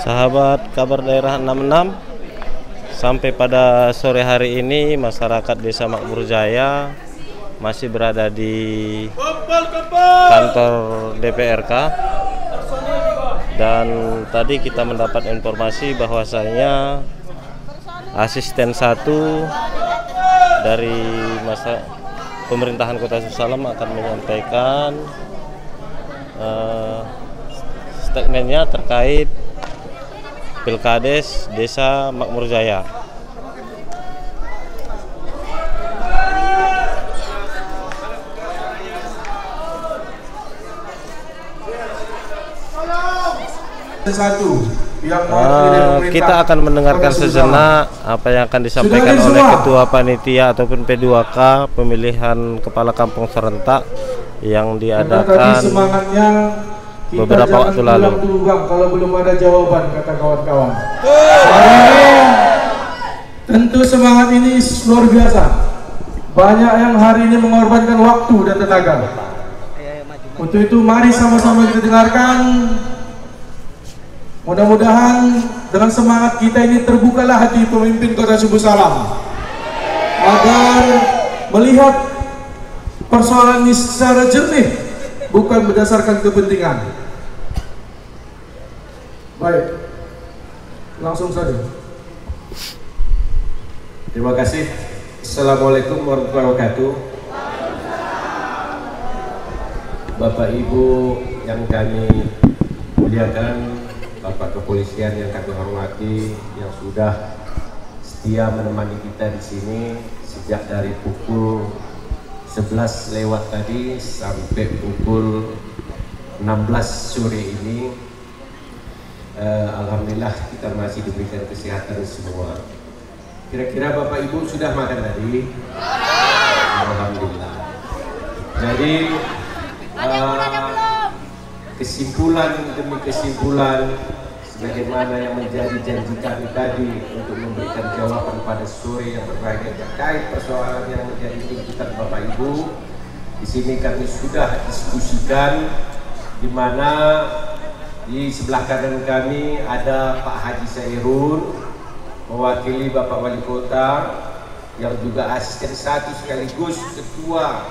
Sahabat Kabar Daerah 66, sampai pada sore hari ini masyarakat Desa Makmur Jaya masih berada di kantor DPRK, dan tadi kita mendapat informasi bahwasanya asisten 1 dari pemerintahan Kota Susalam akan menyampaikan statementnya terkait Pilkades Desa Makmur Jaya. Kita akan mendengarkan sejenak apa yang akan disampaikan oleh Ketua Panitia ataupun P2K pemilihan Kepala Kampung serentak yang diadakan beberapa waktu lalu. Kalau belum ada jawaban, kata kawan-kawan. Tentu semangat ini luar biasa. Banyak yang hari ini mengorbankan waktu dan tenaga. Untuk itu mari sama-sama kita dengarkan. Mudah-mudahan dengan semangat kita ini terbukalah hati pemimpin Kota Susalam agar melihat persoalan ini secara jernih, bukan berdasarkan kepentingan. Baik, langsung saja. Terima kasih. Assalamualaikum warahmatullahi wabarakatuh. Bapak Ibu yang kami muliakan, Bapak Kepolisian yang kami hormati, yang sudah setia menemani kita di sini sejak dari pukul 11 lewat tadi sampai pukul 16 sore ini. Alhamdulillah kita masih diberikan kesehatan semua. Kira-kira Bapak Ibu sudah makan tadi? Alhamdulillah. Jadi kesimpulan demi kesimpulan sebagaimana yang menjadi janji kami tadi untuk memberikan jawaban pada sore yang berbahagia terkait persoalan yang menjadi tuntutan Bapak Ibu. Di sini kami sudah diskusikan, di mana di sebelah kanan kami ada Pak Haji Sairun mewakili Bapak Wali Kota yang juga asisten 1 sekaligus Ketua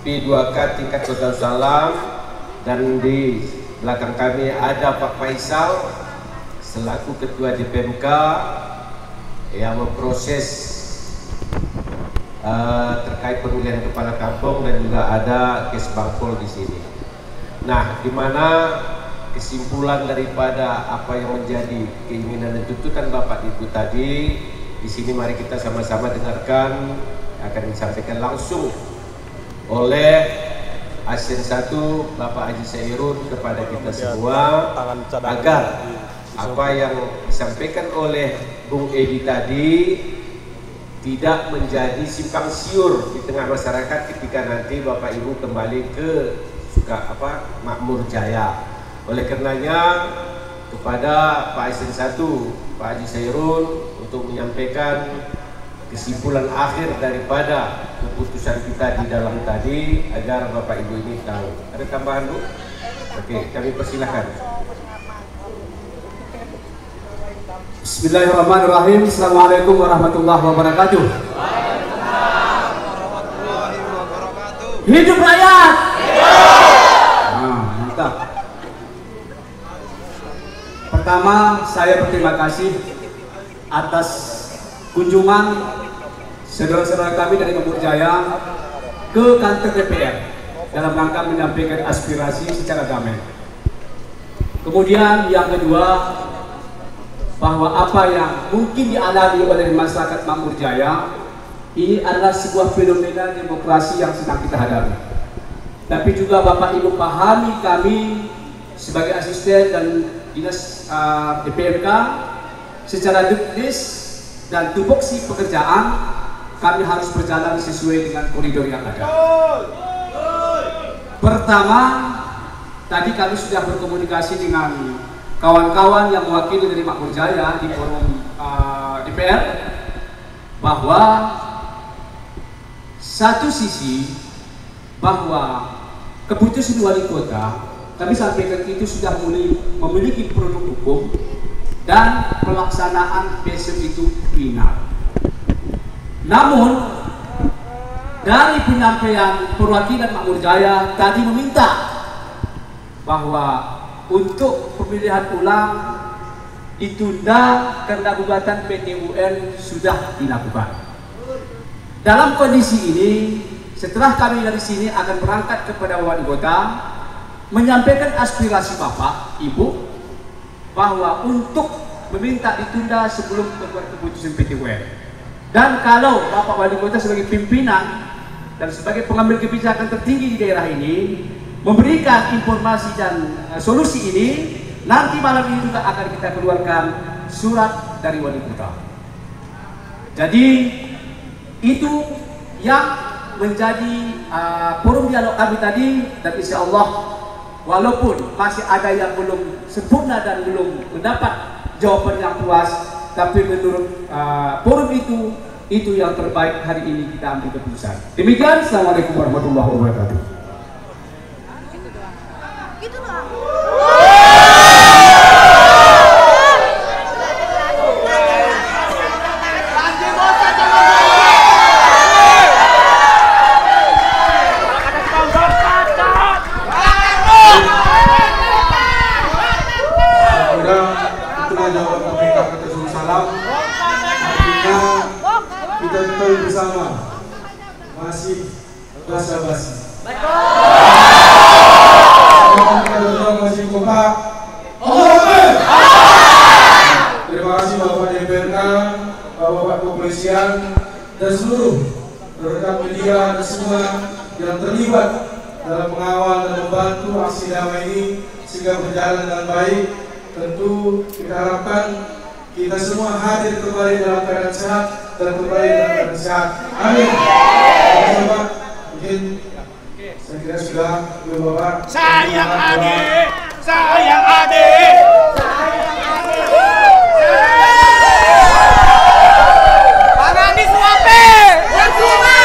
P2K tingkat Kota Susalam, dan di belakang kami ada Pak Faisal selaku Ketua DPMK yang memproses terkait pemilihan Kepala Kampung, dan juga ada Kesbangpol di sini. Nah, di mana kesimpulan daripada apa yang menjadi keinginan dan tuntutan Bapak Ibu tadi, di sini mari kita sama-sama dengarkan, akan disampaikan langsung oleh Asisten 1 Bapak Haji Sairun kepada kita semua, agar apa yang disampaikan oleh Bung Edi tadi tidak menjadi simpang siur di tengah masyarakat ketika nanti Bapak Ibu kembali ke Makmur Jaya. Oleh karenanya kepada Pak Asisten 1 Pak Haji Sairun untuk menyampaikan kesimpulan akhir daripada keputusan kita di dalam tadi, agar Bapak Ibu ini tahu. Ada tambahan, Bu? Oke, kami persilahkan. Bismillahirrahmanirrahim. Assalamualaikum warahmatullahi wabarakatuh. Hidup rakyat. Mantap. Pertama, saya berterima kasih atas kunjungan saudara-saudara kami dari Makmur Jaya ke kantor DPR dalam rangka menyampaikan aspirasi secara damai. Kemudian yang kedua, bahwa apa yang mungkin dialami oleh masyarakat Makmur Jaya ini adalah sebuah fenomena demokrasi yang sedang kita hadapi. Tapi juga Bapak Ibu pahami, kami sebagai asisten dan dinas DPMK secara teknis dan tupoksi pekerjaan kami harus berjalan sesuai dengan koridor yang ada. Pertama, tadi kami sudah berkomunikasi dengan kawan-kawan yang mewakili dari Makmur Jaya di forum DPR, bahwa satu sisi bahwa keputusan wali kota kami sampaikan itu sudah mulai memiliki produk hukum dan pelaksanaan besok itu final. Namun dari penyampaian perwakilan Makmur Jaya tadi meminta bahwa untuk pemilihan ulang ditunda karena gugatan PT UN sudah dilakukan. Dalam kondisi ini, setelah kami dari sini akan berangkat kepada wali kota menyampaikan aspirasi Bapak, Ibu, bahwa untuk meminta ditunda sebelum keluar keputusan PT UN. Dan kalau Bapak Wali Kota sebagai pimpinan dan sebagai pengambil kebijakan tertinggi di daerah ini memberikan informasi dan solusi ini, nanti malam ini juga akan kita keluarkan surat dari Wali Kota. Jadi itu yang menjadi forum dialog kami tadi, dan insya Allah walaupun masih ada yang belum sempurna dan belum mendapat jawaban yang puas, tapi menurut forum itu yang terbaik hari ini kita ambil keputusan. Demikian, assalamualaikum warahmatullahi wabarakatuh. Kita ketahui bersama masih basa-basi. Kita berdua masih kompak. Terima kasih Bapak DPRK, Bapak Kepolisian, dan seluruh rekan media dan semua yang terlibat dalam mengawal dan membantu aksi damai ini sehingga berjalan dengan baik. Tentu kita harapkan kita semua hadir kembali dalam keadaan sehat dan kembali dalam keadaan sehat. Amin. Bapak, mungkin saya kira sudah, Bapak. Sayang adik, sayang adik. Parani suape. Bercuma.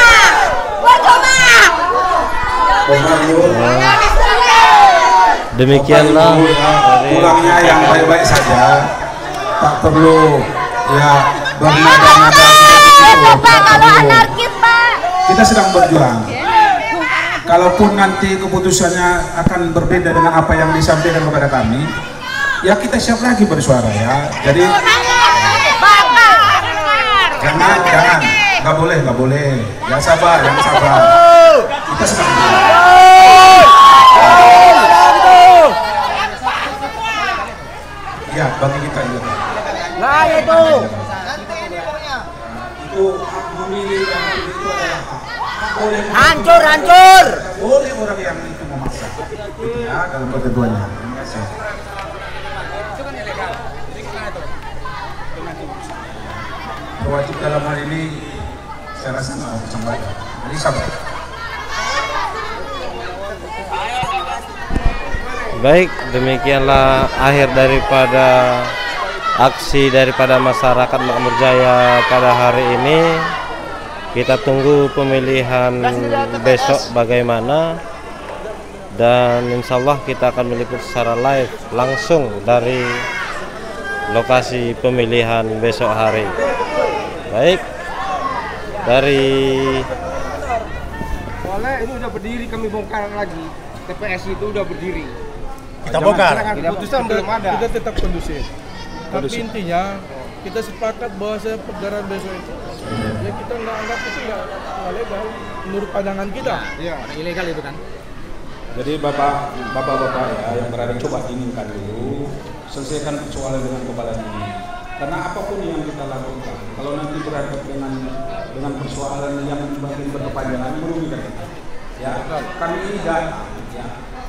Demikianlah pulangnya yang baik-baik saja, tak perlu ya bernada-nada seperti itu. Kita sedang berjuang. Kalaupun nanti keputusannya akan berbeda dengan apa yang disampaikan kepada kami, ya kita siap lagi bersuara ya. Jadi jangan, nggak boleh. Yang sabar. Kita sedang berjuang. Ya, bagi kita itu. Nah itu. Itu hak memilih dan itu adalah hak. Hancur. Boleh orang yang itu memaksa. Ya, dalam ketentuannya. Terima kasih. Wajib dalam hal ini saya rasa nggak sampai. Jadi sabar. Baik, demikianlah akhir daripada aksi daripada masyarakat Makmur Jaya pada hari ini. Kita tunggu pemilihan besok bagaimana, dan insya Allah kita akan meliput secara live langsung dari lokasi pemilihan besok hari. Baik, dari Boleh, ini udah berdiri, kami bongkar lagi. TPS itu udah berdiri. Kita bongkar. Keputusan belum ada. Kita tetap kondusif. Tapi intinya kita sepakat bahwa pergerakan besok itu ya kita nggak anggap itu nggak legal menurut pandangan kita. Iya, ilegal itu kan. Jadi bapak-bapak ya yang berada, coba dinginkan dulu, selesaikan persoalan dengan kepala dingin. Karena apapun yang kita lakukan, kalau nanti berhadapan dengan persoalan yang makin berkepanjangan merugikan kita. Ya, kami ini datang ya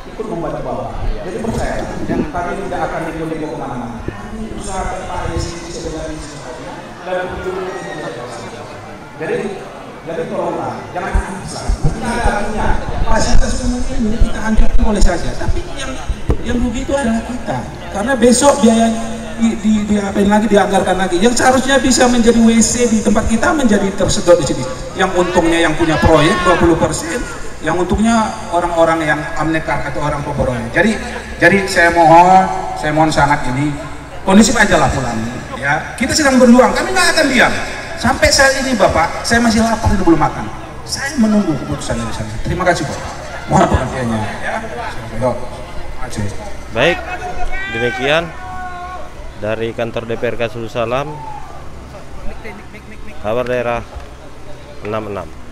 ikut membantu bapak. Jadi percaya, kami tidak akan ikut-ikut kemana-mana. Kami usahakan Pak Desi sebenarnya dan ujungnya tidak selesai. Jadi tolonglah, jangan habis. Kita ada artinya. Fasilitas umum ini kita anggap boleh saja, tapi yang rugi itu adalah kita. Karena besok biaya diapain lagi, dianggarkan lagi. Yang seharusnya bisa menjadi WC di tempat kita menjadi tersedot di sini. Yang untungnya yang punya proyek 20%, yang untuknya orang-orang yang amnekar atau orang pemborong. Jadi saya mohon sangat ini kondusif aja lah pulang. Ya, kita sedang berjuang, kami nggak akan diam. Sampai saat ini Bapak, saya masih lapar dan belum makan. Saya menunggu keputusan dari sana. Terima kasih Pak. Mohon pengertiannya. Ya. Baik, demikian dari kantor DPRK Sulusalam, kabar daerah 66.